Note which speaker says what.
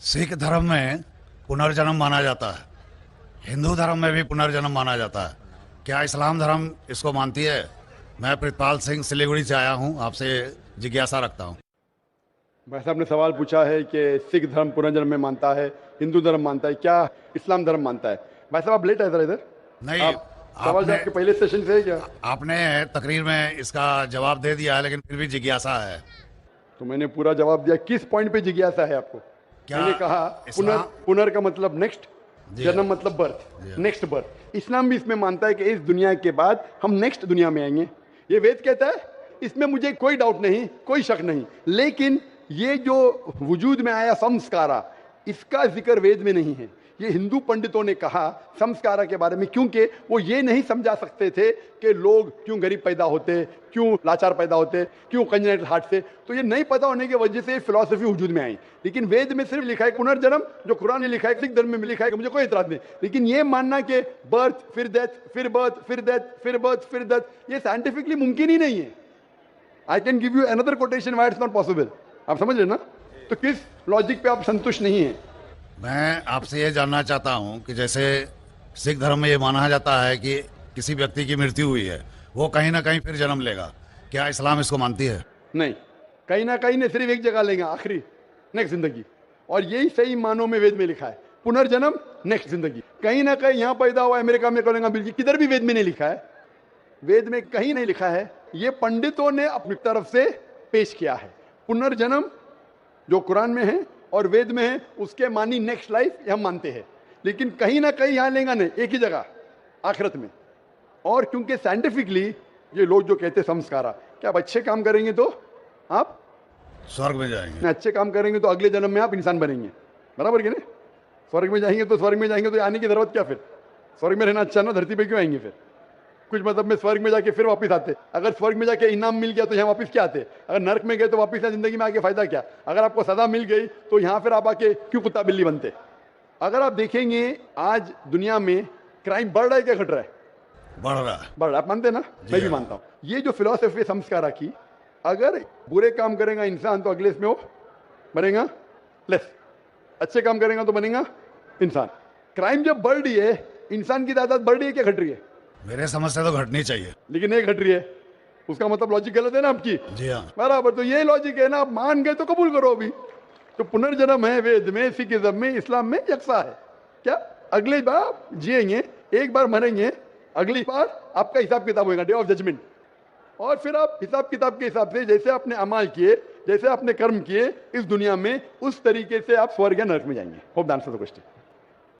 Speaker 1: सिख धर्म में पुनर्जन्म माना जाता है, हिंदू धर्म में भी पुनर्जन्म माना जाता है। क्या इस्लाम धर्म इसको मानती है? मैं प्रितपाल सिंह सिलीगुड़ी से आया हूँ, आपसे जिज्ञासा रखता हूँ।
Speaker 2: भाई साहब ने सवाल पूछा है कि सिख धर्म पुनर्जन्म में मानता है, हिंदू धर्म मानता है, क्या इस्लाम धर्म मानता है? भाई साहब आप लेट आए इधर
Speaker 1: नहीं,
Speaker 2: सवाल जवाब के पहले सेशन से है क्या?
Speaker 1: आपने तकरीर में इसका जवाब दे दिया है, लेकिन फिर भी जिज्ञासा है।
Speaker 2: तो मैंने पूरा जवाब दिया। किस पॉइंट पे जिज्ञासा है आपको?
Speaker 1: क्या
Speaker 2: मैंने कहा पुनर का मतलब नेक्स्ट, जन्म मतलब बर्थ, नेक्स्ट बर्थ। इस्लाम भी इसमें मानता है कि इस दुनिया के बाद हम नेक्स्ट दुनिया में आएंगे। ये वेद कहता है, इसमें मुझे कोई डाउट नहीं, कोई शक नहीं। लेकिन ये जो वजूद में आया संस्कारा, इसका जिक्र वेद में नहीं है। ये हिंदू पंडितों ने कहा संस्कारा के बारे में, क्योंकि वो ये नहीं समझा सकते थे कि लोग क्यों गरीब पैदा होते, क्यों लाचार पैदा होते, क्यों कंजेनिटल हार्ट से। तो ये नहीं पता होने की वजह से फिलॉसफी वजूद में आई। लेकिन वेद में सिर्फ लिखा है पुनर्जन्म, जो कुरान ने लिखा है, सिख धर्म में लिखा है, कि मुझे कोई इतराज नहीं। लेकिन ये मानना कि बर्थ फिर डेथ, फिर बर्थ फिर डेथ, फिर बर्थ फिर डेथ, ये साइंटिफिकली मुमकिन ही नहीं है। I can give you another quotation why it's not possible. आप समझ रहे ना? तो किस लॉजिक पे आप संतुष्ट नहीं है?
Speaker 1: मैं आपसे ये जानना चाहता हूँ कि जैसे सिख धर्म में ये माना जाता है कि किसी व्यक्ति की मृत्यु हुई है, वो कहीं ना कहीं फिर जन्म लेगा। क्या इस्लाम इसको मानती है?
Speaker 2: नहीं, कहीं ना कहीं ने सिर्फ एक जगह लेगा, आखिरी, नेक्स्ट जिंदगी। और यही सही मानों में वेद में लिखा है, पुनर्जन्म नेक्स्ट जिंदगी। कहीं ना कहीं यहाँ पैदा हुआ, अमेरिका में करेंगे, बिल्कुल किधर भी वेद में नहीं लिखा है। वेद में कहीं नहीं लिखा है। ये पंडितों ने अपनी तरफ से पेश किया है। पुनर्जन्म जो कुरान में है और वेद में है, उसके मानी नेक्स्ट लाइफ, हम मानते हैं। लेकिन कहीं ना कहीं यहाँ लेगा नहीं, एक ही जगह, आखिरत में। और क्योंकि साइंटिफिकली ये लोग जो कहते हैं संस्कारा, क्या आप अच्छे काम करेंगे तो आप
Speaker 1: स्वर्ग में जाएंगे,
Speaker 2: अच्छे काम करेंगे तो अगले जन्म में आप इंसान बनेंगे, बराबर कि नहीं? स्वर्ग में जाएंगे तो स्वर्ग में जाएंगे तो आने की जरूरत क्या? फिर स्वर्ग में रहना अच्छा ना, धरती पे क्यों आएंगे फिर? कुछ मतलब में स्वर्ग में जाके फिर वापस आते। अगर स्वर्ग में जाके इनाम मिल गया तो यहाँ वापस क्या आते? अगर नरक में गए तो वापस यहाँ जिंदगी में आके फायदा क्या? अगर आपको सजा मिल गई तो यहाँ फिर आप आके क्यों कुत्ता बिल्ली बनते? अगर आप देखेंगे आज दुनिया में क्राइम बढ़ रहा है क्या घट रहा है?
Speaker 1: बढ़ रहा है।
Speaker 2: बढ़ रहा है, आप मानते हैं ना? मैं भी मानता हूँ। ये जो फिलॉसफी संस्कारा की, अगर बुरे काम करेगा इंसान तो अगले इसमें वो बनेगा लेस, अच्छे काम करेगा तो बनेगा इंसान। क्राइम जब बढ़ रही है, इंसान की तादाद बढ़ रही है क्या घट रही है?
Speaker 1: मेरे समझ से तो घटनी चाहिए,
Speaker 2: लेकिन नहीं घट रही है। उसका मतलब लॉजिक गलत है ना आपकी?
Speaker 1: जी हाँ,
Speaker 2: बराबर। तो ये लॉजिक है ना, आप मान गए तो कबूल करो। अभी तो पुनर्जन्म है वेद में, सिखिज्म में, इस्लाम में यकसा है। क्या अगली बार आप जिएंगे, एक बार मरेंगे, अगली बार आपका हिसाब किताब होगा, डे ऑफ जजमेंट। और फिर आप हिसाब किताब के हिसाब से, जैसे आपने अमाल किए, जैसे आपने कर्म किए इस दुनिया में, उस तरीके से आप स्वर्ग या नरक में जाएंगे। Hope the answer the question.